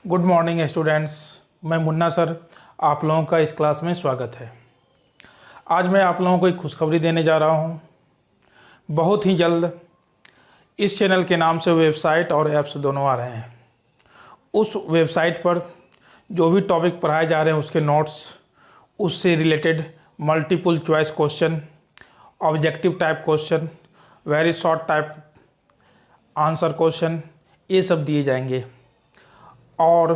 Good morning students. मैं Munna sir, आप लोगों का इस क्लास में स्वागत है। आज मैं आप लोगों को एक खुशखबरी देने जा रहा हूँ। बहुत ही जल्द इस चैनल के नाम से वेबसाइट और ऐप्स दोनों आ रहे हैं। उस वेबसाइट पर जो भी टॉपिक पढ़ाए जा रहे हैं उसके नोट्स, उससे related multiple choice question, objective type question, very short type answer question, ये सब दिए जाएंगे। और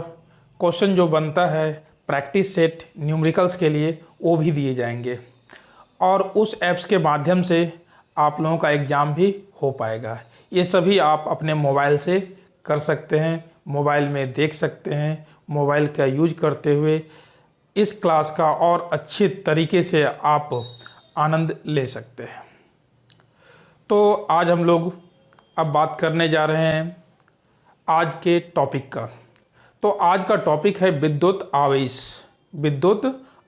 क्वेश्चन जो बनता है प्रैक्टिस सेट न्यूमेरिकल्स के लिए वो भी दिए जाएंगे। और उस ऐप्स के माध्यम से आप लोगों का एग्ज़ाम भी हो पाएगा। ये सभी आप अपने मोबाइल से कर सकते हैं, मोबाइल में देख सकते हैं। मोबाइल का यूज करते हुए इस क्लास का और अच्छे तरीके से आप आनंद ले सकते हैं। तो आज हम लोग अब बात करने जा रहे हैं आज के टॉपिक का। तो आज का टॉपिक है विद्युत आवेश। विद्युत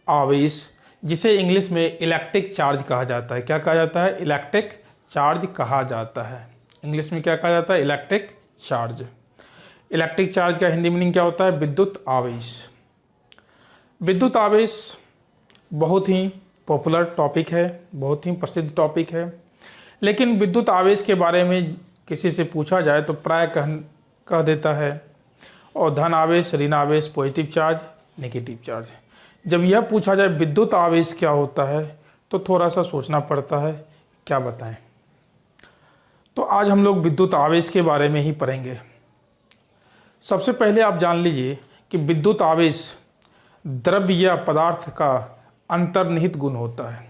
आवेश, जिसे इंग्लिश में इलेक्ट्रिक चार्ज कहा जाता है। क्या कहा जाता है? इलेक्ट्रिक चार्ज कहा जाता है। इंग्लिश में क्या कहा जाता है? Electric charge. इलेक्ट्रिक चार्ज का हिंदी मीनिंग क्या होता है? विद्युत आवेश। विद्युत आवेश बहुत ही पॉपुलर टॉपिक है, बहुत ही प्रसिद्ध टॉपिक है। लेकिन विद्युत आवेश के बारे में किसी से पूछा जाए तो प्राय कह देता है और धन आवेश, ऋण आवेश, पॉजिटिव चार्ज, नेगेटिव चार्ज। जब यह पूछा जाए विद्युत आवेश क्या होता है तो थोड़ा सा सोचना पड़ता है, क्या बताएं। तो आज हम लोग विद्युत आवेश के बारे में ही पढ़ेंगे। सबसे पहले आप जान लीजिए कि विद्युत आवेश द्रव्य या पदार्थ का अंतर्निहित गुण होता है।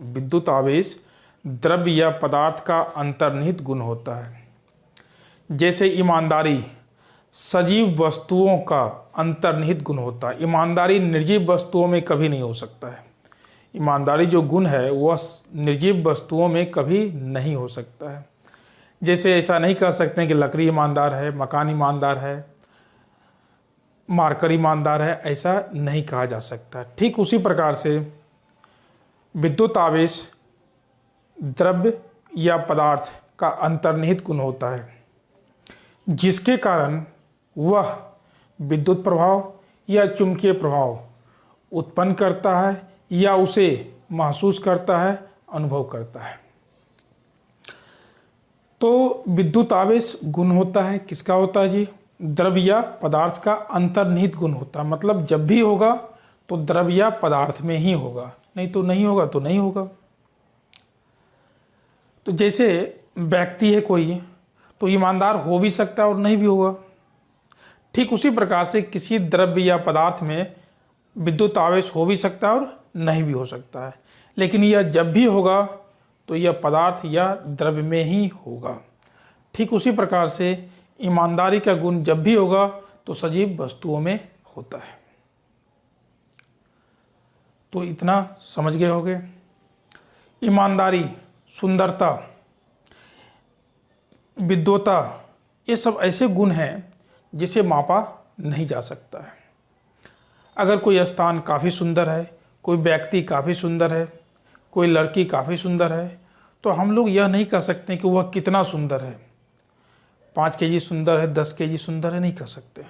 विद्युत आवेश द्रव्य या पदार्थ का अंतर्निहित गुण होता है। जैसे ईमानदारी सजीव वस्तुओं का अंतर्निहित गुण होता है। ईमानदारी निर्जीव वस्तुओं में कभी नहीं हो सकता है। ईमानदारी जो गुण है वह निर्जीव वस्तुओं में कभी नहीं हो सकता है। जैसे ऐसा नहीं कह सकते कि लकड़ी ईमानदार है, मकान ईमानदार है, मार्कर ईमानदार है, ऐसा नहीं कहा जा सकता। ठीक उसी प्रकार से विद्युत आवेश द्रव्य या पदार्थ का अंतर्निहित गुण होता है, जिसके कारण वह विद्युत प्रभाव या चुंबकीय प्रभाव उत्पन्न करता है या उसे महसूस करता है, अनुभव करता है। तो विद्युत आवेश गुण होता है, किसका होता है जी? द्रव्य या पदार्थ का अंतर्निहित गुण होता है। मतलब जब भी होगा तो द्रव्य या पदार्थ में ही होगा, नहीं तो नहीं होगा तो नहीं होगा। तो जैसे व्यक्ति है कोई, तो ईमानदार हो भी सकता है और नहीं भी होगा। ठीक उसी प्रकार से किसी द्रव्य या पदार्थ में विद्युत आवेश हो भी सकता है और नहीं भी हो सकता है। लेकिन यह जब भी होगा तो यह पदार्थ या द्रव्य में ही होगा। ठीक उसी प्रकार से ईमानदारी का गुण जब भी होगा तो सजीव वस्तुओं में होता है। तो इतना समझ गए होंगे। ईमानदारी, सुंदरता, विद्वता, ये सब ऐसे गुण हैं जिसे मापा नहीं जा सकता है। अगर कोई स्थान काफ़ी सुंदर है, कोई व्यक्ति काफ़ी सुंदर है, कोई लड़की काफ़ी सुंदर है, तो हम लोग यह नहीं कह सकते कि वह कितना सुंदर है। 5 केजी सुंदर है, 10 केजी सुंदर है, नहीं कह सकते।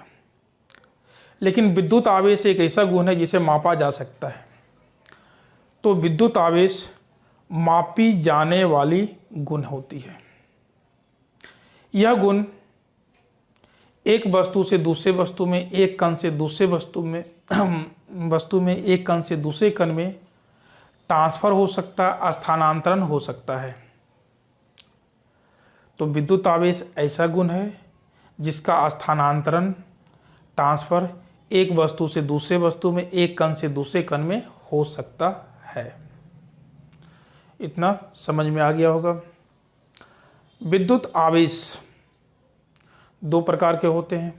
लेकिन विद्युत आवेश एक ऐसा गुण है जिसे मापा जा सकता है। तो विद्युत आवेश मापी जाने वाली गुण होती है। यह गुण एक वस्तु से दूसरे वस्तु में, एक कण से दूसरे वस्तु में एक कण से दूसरे कण में ट्रांसफर हो सकता है, स्थानांतरण हो सकता है। तो विद्युत आवेश ऐसा गुण है जिसका स्थानांतरण, ट्रांसफर एक वस्तु से दूसरे वस्तु में, एक कण से दूसरे कण में हो सकता है। इतना समझ में आ गया होगा। विद्युत आवेश 2 प्रकार के होते हैं,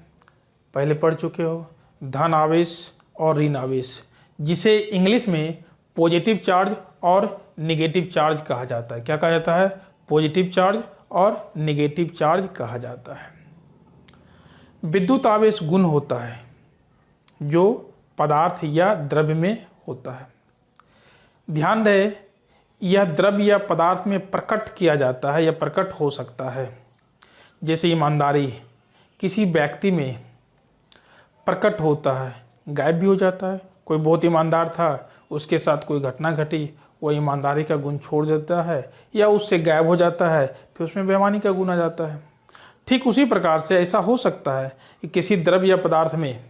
पहले पढ़ चुके हो, धन आवेश और ऋण आवेश, जिसे इंग्लिश में पॉजिटिव चार्ज और नेगेटिव चार्ज कहा जाता है। क्या कहा जाता है? पॉजिटिव चार्ज और नेगेटिव चार्ज कहा जाता है। विद्युत आवेश गुण होता है जो पदार्थ या द्रव्य में होता है। ध्यान रहे, यह द्रव्य या पदार्थ में प्रकट किया जाता है या प्रकट हो सकता है। जैसे ईमानदारी किसी व्यक्ति में प्रकट होता है, गायब भी हो जाता है। कोई बहुत ईमानदार था, उसके साथ कोई घटना घटी, वो ईमानदारी का गुण छोड़ देता है या उससे गायब हो जाता है, फिर उसमें बेईमानी का गुण आ जाता है। ठीक उसी प्रकार से ऐसा हो सकता है कि किसी द्रव्य या पदार्थ में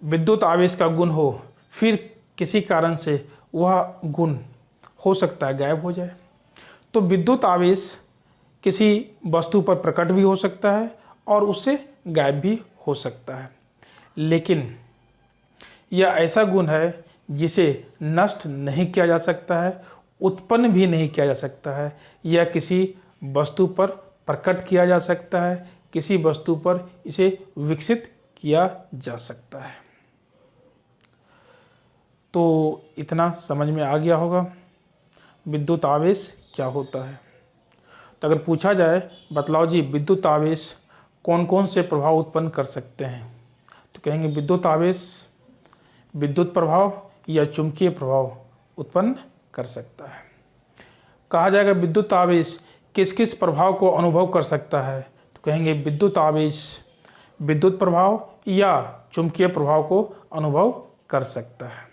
विद्युत आवेश का गुण हो, फिर किसी कारण से वह गुण हो सकता है गायब हो जाए। तो विद्युत आवेश किसी वस्तु पर प्रकट भी हो सकता है और उससे गायब भी हो सकता है, लेकिन यह ऐसा गुण है जिसे नष्ट नहीं किया जा सकता है, उत्पन्न भी नहीं किया जा सकता है। यह किसी वस्तु पर प्रकट किया जा सकता है, किसी वस्तु पर इसे विकसित किया जा सकता है। तो इतना समझ में आ गया होगा विद्युत आवेश क्या होता है। तो अगर पूछा जाए बतलाओ जी विद्युत आवेश कौन कौन से प्रभाव उत्पन्न कर सकते हैं, तो कहेंगे विद्युत आवेश विद्युत प्रभाव या चुंबकीय प्रभाव उत्पन्न कर सकता है। कहा जाएगा विद्युत आवेश किस किस प्रभाव को अनुभव कर सकता है, तो कहेंगे विद्युत आवेश विद्युत प्रभाव या चुंबकीय प्रभाव को अनुभव कर सकता है।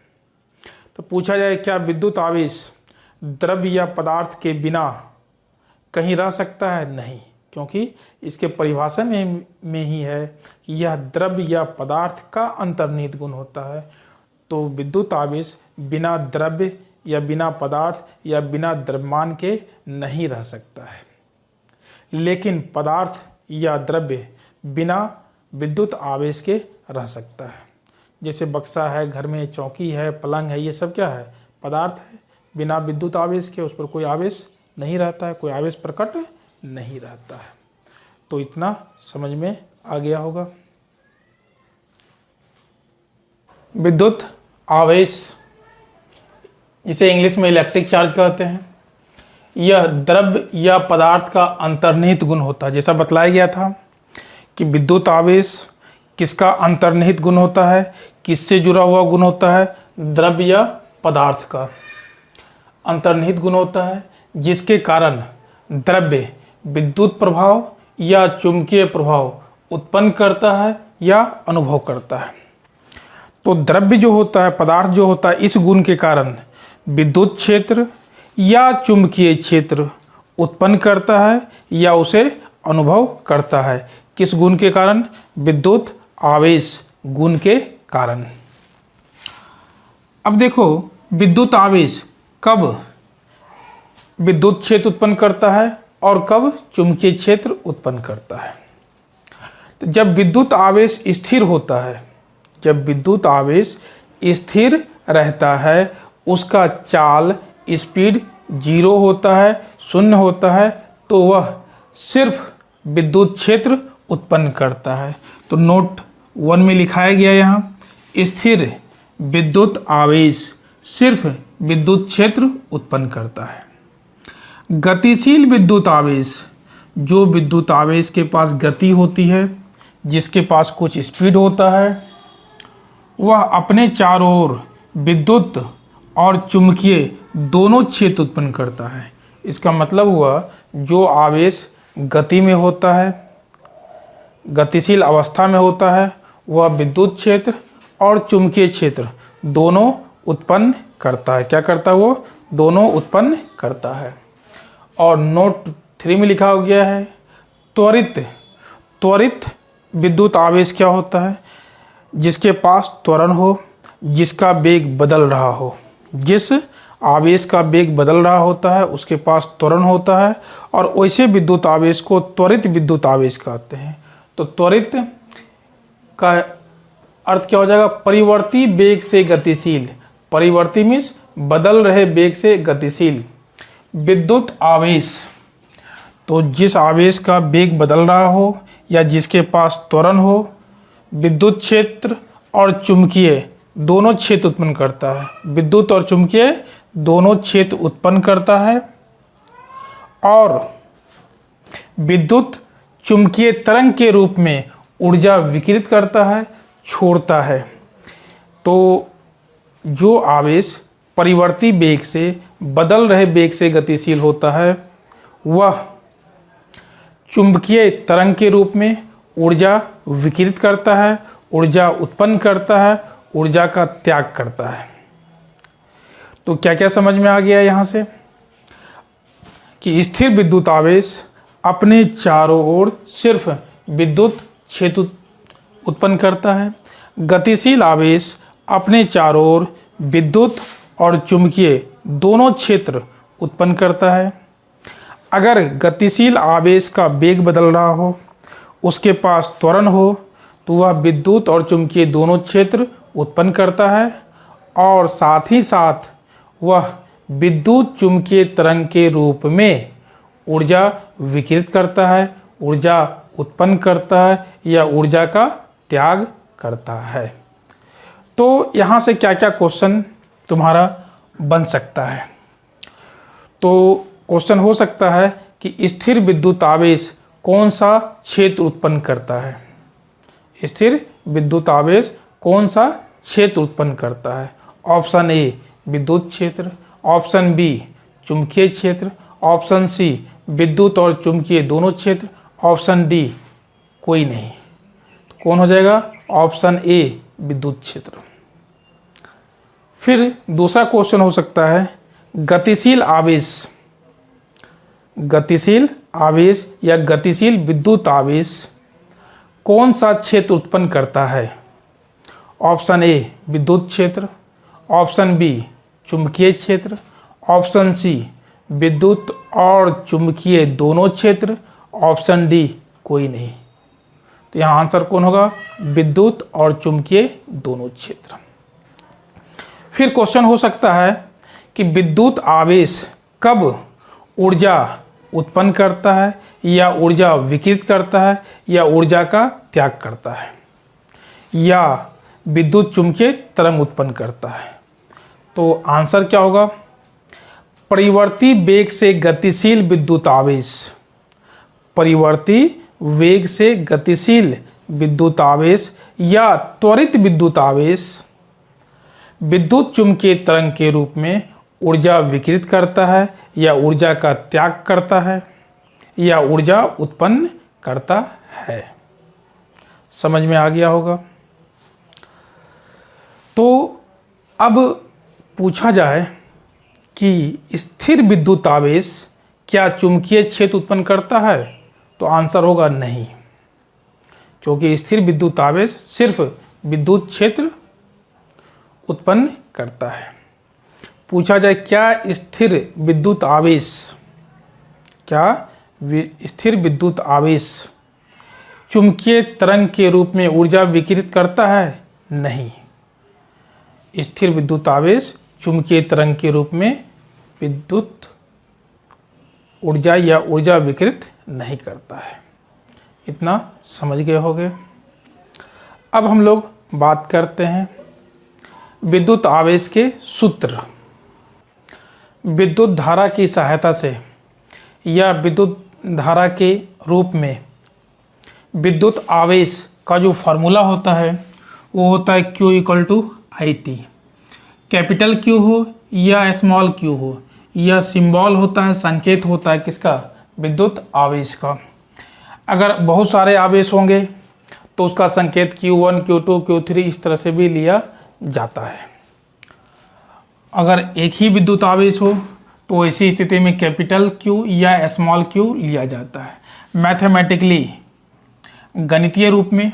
तो पूछा जाए क्या विद्युत आवेश द्रव्य या पदार्थ के बिना कहीं रह सकता है? नहीं, क्योंकि इसके परिभाषा में ही है कि यह द्रव्य या पदार्थ का अंतर्निहित गुण होता है। तो विद्युत आवेश बिना द्रव्य या बिना पदार्थ या बिना द्रव्यमान के नहीं रह सकता है, लेकिन पदार्थ या द्रव्य बिना विद्युत आवेश के रह सकता है। जैसे बक्सा है, घर में चौकी है, पलंग है, ये सब क्या है? पदार्थ है। बिना विद्युत आवेश के उस पर कोई आवेश नहीं रहता है, कोई आवेश प्रकट नहीं रहता है। तो इतना समझ में आ गया होगा। विद्युत आवेश जिसे इंग्लिश में इलेक्ट्रिक चार्ज कहते हैं, यह द्रव्य या पदार्थ का अंतर्निहित गुण होता है। जैसा बतलाया गया था कि विद्युत आवेश किसका अंतर्निहित गुण होता है, किससे जुड़ा हुआ गुण होता है? द्रव्य या पदार्थ का अंतर्निहित गुण होता है, जिसके कारण द्रव्य विद्युत प्रभाव या चुंबकीय प्रभाव उत्पन्न करता है या अनुभव करता है। तो द्रव्य जो होता है, पदार्थ जो होता है, इस गुण के कारण विद्युत क्षेत्र या चुंबकीय क्षेत्र उत्पन्न करता है या उसे अनुभव करता है। किस गुण के कारण? विद्युत आवेश गुण के कारण। अब देखो विद्युत आवेश कब विद्युत क्षेत्र उत्पन्न करता है और कब चुंबकीय क्षेत्र उत्पन्न करता है। तो जब विद्युत आवेश स्थिर होता है, जब विद्युत आवेश स्थिर रहता है, उसका चाल स्पीड 0 होता है, 0 होता है, तो वह सिर्फ विद्युत क्षेत्र उत्पन्न करता है। तो नोट 1 में लिखाया गया यहाँ, स्थिर विद्युत आवेश सिर्फ विद्युत क्षेत्र उत्पन्न करता है। गतिशील विद्युत आवेश, जो विद्युत आवेश के पास गति होती है, जिसके पास कुछ स्पीड होता है, वह अपने चारों ओर विद्युत और चुंबकीय दोनों क्षेत्र उत्पन्न करता है। इसका मतलब हुआ जो आवेश गति में होता है, गतिशील अवस्था में होता है, वह विद्युत क्षेत्र और चुंबकीय क्षेत्र दोनों उत्पन्न करता है। क्या करता है? वो दोनों उत्पन्न करता है। और नोट 3 में लिखा हो गया है त्वरित विद्युत आवेश क्या होता है? जिसके पास त्वरण हो, जिसका वेग बदल रहा हो। जिस आवेश का वेग बदल रहा होता है उसके पास त्वरण होता है, और वैसे विद्युत आवेश को त्वरित विद्युत आवेश कहते हैं। तो त्वरित का अर्थ क्या हो जाएगा? परिवर्ती वेग से गतिशील। परिवर्ती मीन्स बदल रहे वेग से गतिशील विद्युत आवेश। तो जिस आवेश का वेग बदल रहा हो या जिसके पास त्वरण हो, विद्युत क्षेत्र और चुंबकीय दोनों क्षेत्र उत्पन्न करता है। विद्युत और चुंबकीय दोनों क्षेत्र उत्पन्न करता है, और विद्युत चुंबकीय तरंग के रूप में ऊर्जा विकिरित करता है, छोड़ता है। तो जो आवेश परिवर्ती वेग से बदल रहे वेग से गतिशील होता है, वह चुंबकीय तरंग के रूप में ऊर्जा विकिरित करता है, ऊर्जा उत्पन्न करता है, ऊर्जा का त्याग करता है। तो क्या क्या समझ में आ गया यहाँ से कि स्थिर विद्युत आवेश अपने चारों ओर सिर्फ विद्युत क्षेत्र उत्पन्न करता है। गतिशील आवेश अपने चारों ओर विद्युत और चुंबकीय दोनों क्षेत्र उत्पन्न करता है। अगर गतिशील आवेश का वेग बदल रहा हो, उसके पास त्वरण हो, तो वह विद्युत और चुंबकीय दोनों क्षेत्र उत्पन्न करता है और साथ ही साथ वह विद्युत चुंबकीय तरंग के रूप में ऊर्जा विकिरित करता है, ऊर्जा उत्पन्न करता है या ऊर्जा का त्याग करता है। तो यहाँ से क्या क्या क्वेश्चन तुम्हारा बन सकता है? तो क्वेश्चन हो सकता है कि स्थिर विद्युत आवेश कौन सा क्षेत्र उत्पन्न करता है? स्थिर विद्युत आवेश कौन सा क्षेत्र उत्पन्न करता है? ऑप्शन ए विद्युत क्षेत्र, ऑप्शन बी चुंबकीय क्षेत्र, ऑप्शन सी विद्युत और चुंबकीय दोनों क्षेत्र, ऑप्शन डी कोई नहीं। तो कौन हो जाएगा? ऑप्शन ए विद्युत क्षेत्र। फिर दूसरा क्वेश्चन हो सकता है गतिशील आवेश या गतिशील विद्युत आवेश कौन सा क्षेत्र उत्पन्न करता है? ऑप्शन ए विद्युत क्षेत्र, ऑप्शन बी चुंबकीय क्षेत्र, ऑप्शन सी विद्युत और चुंबकीय दोनों क्षेत्र, ऑप्शन डी कोई नहीं। तो यहाँ आंसर कौन होगा? विद्युत और चुंबकीय दोनों क्षेत्र। फिर क्वेश्चन हो सकता है कि विद्युत आवेश कब ऊर्जा उत्पन्न करता है या ऊर्जा विकिरित करता है या ऊर्जा का त्याग करता है या विद्युत चुंबकीय तरंग उत्पन्न करता है? तो आंसर क्या होगा? परिवर्ती वेग से गतिशील विद्युत आवेश, परिवर्ती वेग से गतिशील विद्युत आवेश या त्वरित विद्युत आवेश विद्युत चुंबकीय तरंग के रूप में ऊर्जा विकिरित करता है या ऊर्जा का त्याग करता है या ऊर्जा उत्पन्न करता है। समझ में आ गया होगा? तो अब पूछा जाए कि स्थिर विद्युत आवेश क्या चुंबकीय क्षेत्र उत्पन्न करता है? तो आंसर होगा नहीं, क्योंकि स्थिर विद्युत आवेश सिर्फ विद्युत क्षेत्र उत्पन्न करता है। पूछा जाए क्या स्थिर विद्युत आवेश चुंबकीय तरंग के रूप में ऊर्जा विकिरित करता है? नहीं, स्थिर विद्युत आवेश चुंबकीय तरंग के रूप में विद्युत ऊर्जा या ऊर्जा विकिरित नहीं करता है। इतना समझ गए होंगे। अब हम लोग बात करते हैं विद्युत आवेश के सूत्र। विद्युत धारा की सहायता से या विद्युत धारा के रूप में विद्युत आवेश का जो फार्मूला होता है वो होता है Q equal to IT। Capital Q हो या स्मॉल q हो, यह सिंबल होता है, संकेत होता है किसका? विद्युत आवेश का। अगर बहुत सारे आवेश होंगे तो उसका संकेत Q1, Q2, Q3 इस तरह से भी लिया जाता है। अगर एक ही विद्युत आवेश हो तो ऐसी स्थिति में कैपिटल Q या स्मॉल q लिया जाता है। मैथमेटिकली गणितीय रूप में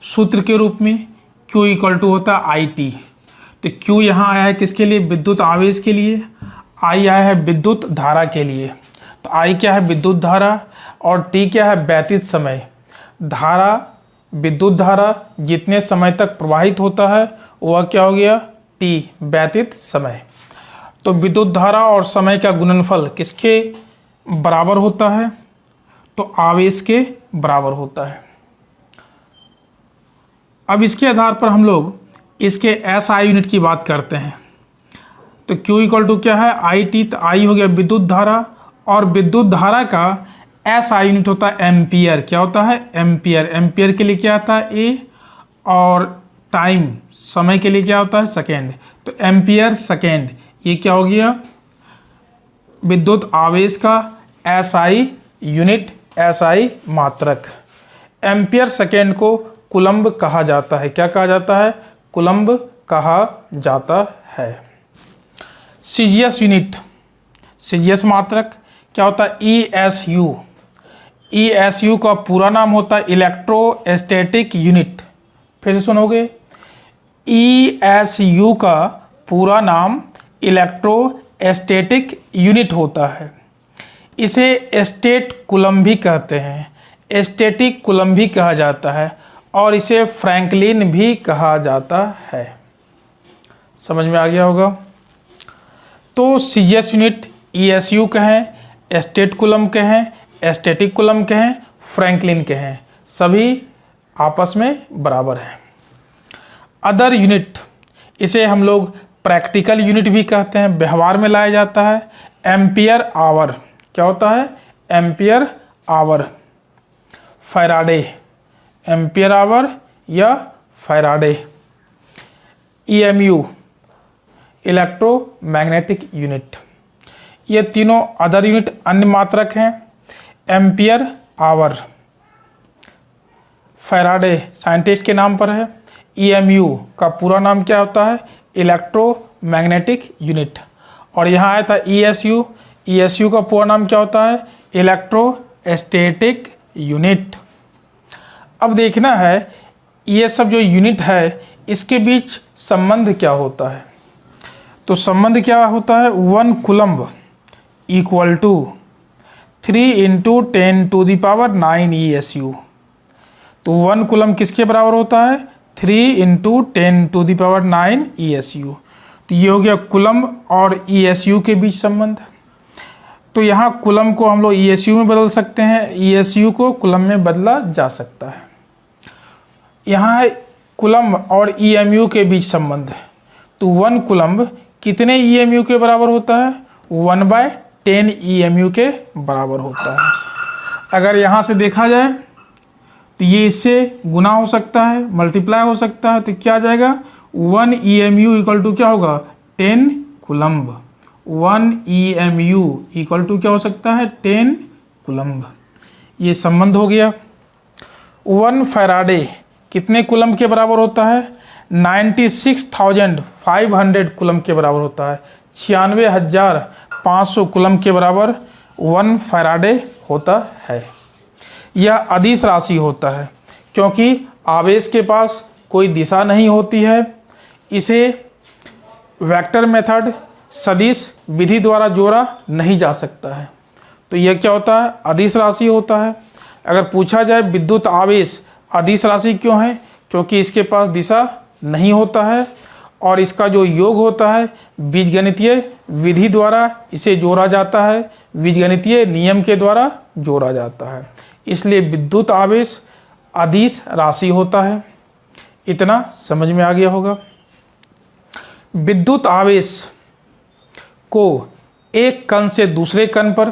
सूत्र के रूप में Q इक्वल टू होता है IT। तो Q यहाँ आया है किसके लिए? विद्युत आवेश के लिए। I आया है विद्युत धारा के लिए। तो I क्या है? विद्युत धारा। और T क्या है? व्यतीत समय। धारा, विद्युत धारा जितने समय तक प्रवाहित होता है वह क्या हो गया? T, व्यतीत समय। तो विद्युत धारा और समय का गुणनफल किसके बराबर होता है? तो आवेश के बराबर होता है। अब इसके आधार पर हम लोग इसके SI यूनिट की बात करते हैं। तो Q इक्वल टू क्या है? IT। तो I हो गया विद्युत धारा और विद्युत धारा का SI यूनिट होता है एम्पियर। क्या होता है? एम्पियर। एम्पियर के लिए क्या आता है? A। और टाइम, समय के लिए क्या होता है? सेकेंड। तो एम्पियर सेकेंड, ये क्या हो गया? विद्युत आवेश का SI यूनिट, SI मात्रक। एम्पियर सेकेंड को कूलम्ब कहा जाता है। क्या कहा जाता है? कूलम्ब कहा जाता है। सीजीएस यूनिट, सीजीएस मात्रक क्या होता है? ESU। ESU का पूरा नाम होता है इलेक्ट्रोस्टैटिक यूनिट। फिर से सुनोगे, ESU का पूरा नाम इलेक्ट्रोस्टैटिक यूनिट होता है। इसे स्टेट कूलम्ब भी कहते हैं, स्टैटिक कूलम्ब भी कहा जाता है और इसे फ्रैंकलिन भी कहा जाता है। समझ में आ गया होगा। तो सीजीएस यूनिट ESU कहें, स्टेट कूलम्ब कहें, स्टैटिक कूलम्ब कहें, फ्रैंकलिन कहें, सभी आपस में बराबर हैं। अदर यूनिट, इसे हम लोग प्रैक्टिकल यूनिट भी कहते हैं, व्यवहार में लाया जाता है। एम्पियर आवर, क्या होता है? Ampere hour, Faraday, ampere hour या फैराडे। EMU, electromagnetic unit. ये तीनों अदर यूनिट अन्य मात्रक हैं। एम्पियर आवर फैराडे साइंटिस्ट के नाम पर है। EMU का पूरा नाम क्या होता है? Electromagnetic unit. और यहाँ आया था ESU, ESU का पूरा नाम क्या होता है? Electrostatic unit. अब देखना है ये सब जो यूनिट है इसके बीच संबंध क्या होता है। तो संबंध क्या होता है? 1 कूलम्ब इक्वल टू 3 × 10⁹ ESU। तो 1 कूलम्ब किसके बराबर होता है? 3 × 10⁹ ESU। तो ये हो गया कूलम्ब और ESU के बीच संबंध। तो यहाँ कूलम्ब को हम लोग ESU में बदल सकते हैं, ESU को कूलम्ब में बदला जा सकता है। यहाँ है कूलम्ब और EMU के बीच संबंध। तो 1 कूलम्ब कितने EMU के बराबर होता है? 1/10 EMU के बराबर होता है। अगर यहाँ से देखा जाए तो ये इससे गुना हो सकता है, मल्टीप्लाई हो सकता है। तो क्या आ जाएगा? 1 EMU इक्वल टू क्या होगा? 10 कूलम्ब। 1 EMU इक्वल टू क्या हो सकता है? 10 कूलम्ब। ये संबंध हो गया। 1 फैराडे कितने कूलम्ब के बराबर होता है? 96,500 कूलम्ब के बराबर होता है। 96,500 कूलम्ब के बराबर 1 फैराडे होता है। यह अदिश राशि होता है क्योंकि आवेश के पास कोई दिशा नहीं होती है। इसे वेक्टर मेथड सदिश विधि द्वारा जोड़ा नहीं जा सकता है। तो यह क्या होता है? अदिश राशि होता है। अगर पूछा जाए विद्युत आवेश अदिश राशि क्यों है? क्योंकि इसके पास दिशा नहीं होता है और इसका जो योग होता है बीजगणितीय विधि द्वारा इसे जोड़ा जाता है, बीजगणितीय नियम के द्वारा जोड़ा जाता है। इसलिए विद्युत आवेश अदिश राशि होता है। इतना समझ में आ गया होगा। विद्युत आवेश को एक कण से दूसरे कण पर,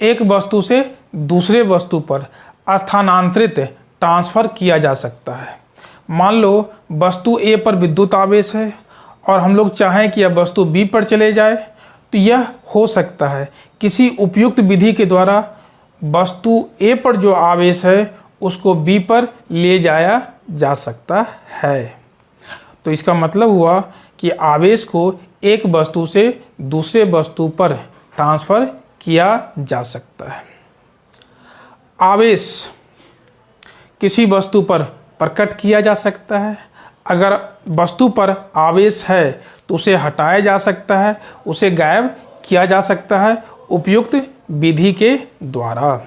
एक वस्तु से दूसरे वस्तु पर स्थानांतरित ट्रांसफ़र किया जा सकता है। मान लो वस्तु A पर विद्युत आवेश है और हम लोग चाहें कि यह वस्तु B पर चले जाए, तो यह हो सकता है। किसी उपयुक्त विधि के द्वारा वस्तु A पर जो आवेश है उसको B पर ले जाया जा सकता है। तो इसका मतलब हुआ कि आवेश को एक वस्तु से दूसरे वस्तु पर ट्रांसफ़र किया जा सकता है। आवेश किसी वस्तु पर प्रकट किया जा सकता है। अगर वस्तु पर आवेश है तो उसे हटाया जा सकता है, उसे गायब किया जा सकता है उपयुक्त विधि के द्वारा।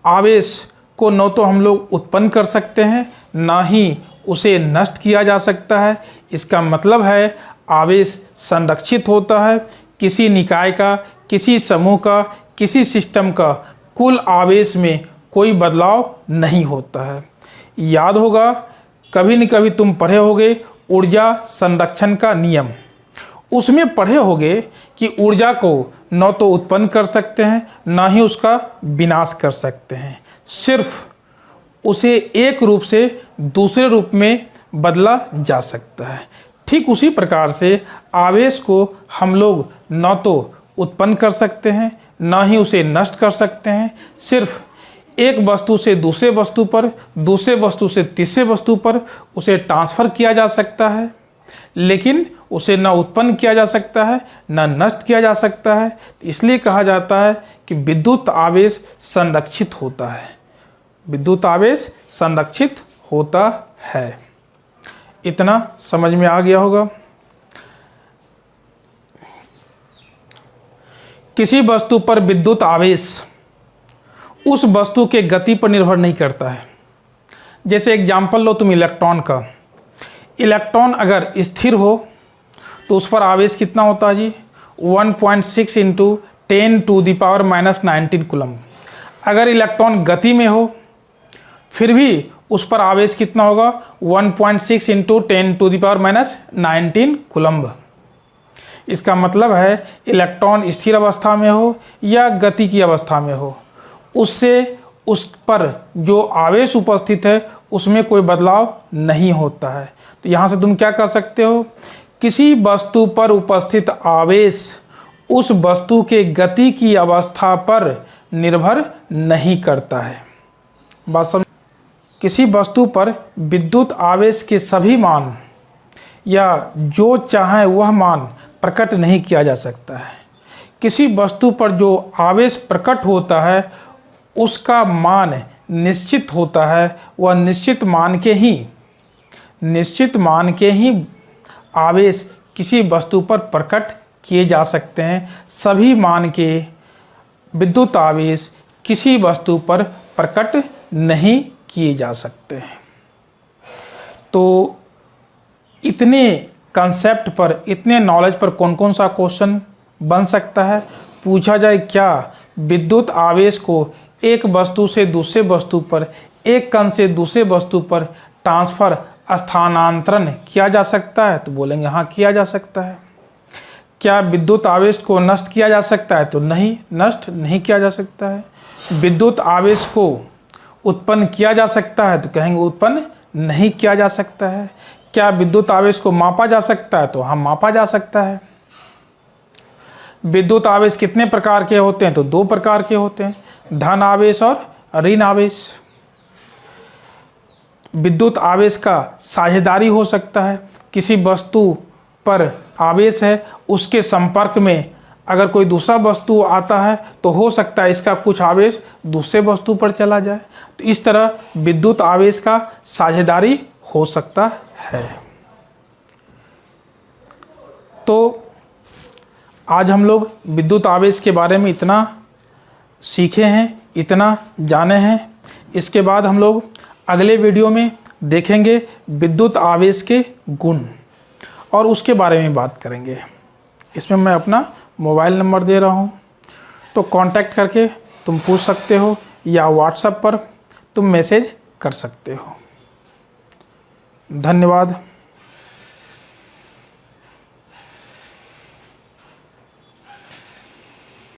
आवेश को न तो हम लोग उत्पन्न कर सकते हैं, ना ही उसे नष्ट किया जा सकता है। इसका मतलब है आवेश संरक्षित होता है। किसी निकाय का, किसी समूह का, किसी सिस्टम का कुल आवेश में कोई बदलाव नहीं होता है। याद होगा कभी न कभी तुम पढ़े होगे ऊर्जा संरक्षण का नियम। उसमें पढ़े होगे कि ऊर्जा को न तो उत्पन्न कर सकते हैं, ना ही उसका विनाश कर सकते हैं। सिर्फ उसे एक रूप से दूसरे रूप में बदला जा सकता है। ठीक उसी प्रकार से आवेश को हम लोग न तो उत्पन्न कर सकते हैं, ना ही उसे नष्ट कर सकते हैं। सिर्फ एक वस्तु से दूसरे वस्तु पर, दूसरे वस्तु से तीसरे वस्तु पर उसे ट्रांसफ़र किया जा सकता है, लेकिन उसे न उत्पन्न किया जा सकता है न नष्ट किया जा सकता है। इसलिए कहा जाता है कि विद्युत आवेश संरक्षित होता है। विद्युत आवेश संरक्षित होता है। इतना समझ में आ गया होगा। किसी वस्तु पर विद्युत आवेश उस वस्तु के गति पर निर्भर नहीं करता है। जैसे एग्जाम्पल लो तुम इलेक्ट्रॉन का। इलेक्ट्रॉन अगर स्थिर हो तो उस पर आवेश कितना होता है जी? 1.6 × 10⁻⁻19 कूलम। अगर इलेक्ट्रॉन गति में हो फिर भी उस पर आवेश कितना होगा? 1.6 × 10⁻⁻19 कूलम्ब। इसका मतलब है इलेक्ट्रॉन स्थिर अवस्था में हो या गति की अवस्था में हो, उससे उस पर जो आवेश उपस्थित है उसमें कोई बदलाव नहीं होता है। तो यहाँ से तुम क्या कर सकते हो? किसी वस्तु पर उपस्थित आवेश उस वस्तु के गति की अवस्था पर निर्भर नहीं करता है। बात समझ? किसी वस्तु पर विद्युत आवेश के सभी मान या जो चाहे वह मान प्रकट नहीं किया जा सकता है। किसी वस्तु पर जो आवेश प्रकट होता है उसका मान निश्चित होता है। वह निश्चित मान के ही आवेश किसी वस्तु पर प्रकट किए जा सकते हैं। सभी मान के विद्युत आवेश किसी वस्तु पर प्रकट नहीं किए जा सकते हैं। तो इतने कंसेप्ट पर, इतने नॉलेज पर कौन कौन सा क्वेश्चन बन सकता है? पूछा जाए क्या विद्युत आवेश को एक वस्तु से दूसरे वस्तु पर, एक कण से दूसरे वस्तु पर ट्रांसफ़र, स्थानांतरण किया जा सकता है? तो बोलेंगे हाँ किया जा सकता है। क्या विद्युत आवेश को नष्ट किया जा सकता है? तो नहीं, नष्ट नहीं किया जा सकता है। विद्युत आवेश को उत्पन्न किया जा सकता है? तो कहेंगे उत्पन्न नहीं किया जा सकता है। क्या विद्युत आवेश को मापा जा सकता है? तो हाँ मापा जा सकता है। विद्युत आवेश कितने प्रकार के होते हैं? तो 2 प्रकार के होते हैं, धन आवेश और ऋण आवेश। विद्युत आवेश का साझेदारी हो सकता है। किसी वस्तु पर आवेश है, उसके संपर्क में अगर कोई दूसरा वस्तु आता है तो हो सकता है इसका कुछ आवेश दूसरे वस्तु पर चला जाए। तो इस तरह विद्युत आवेश का साझेदारी हो सकता है। तो आज हम लोग विद्युत आवेश के बारे में इतना सीखे हैं, इतना जाने हैं। इसके बाद हम लोग अगले वीडियो में देखेंगे विद्युत आवेश के गुण और उसके बारे में बात करेंगे। इसमें मैं अपना मोबाइल नंबर दे रहा हूँ, तो कांटेक्ट करके तुम पूछ सकते हो या व्हाट्सएप पर तुम मैसेज कर सकते हो। धन्यवाद।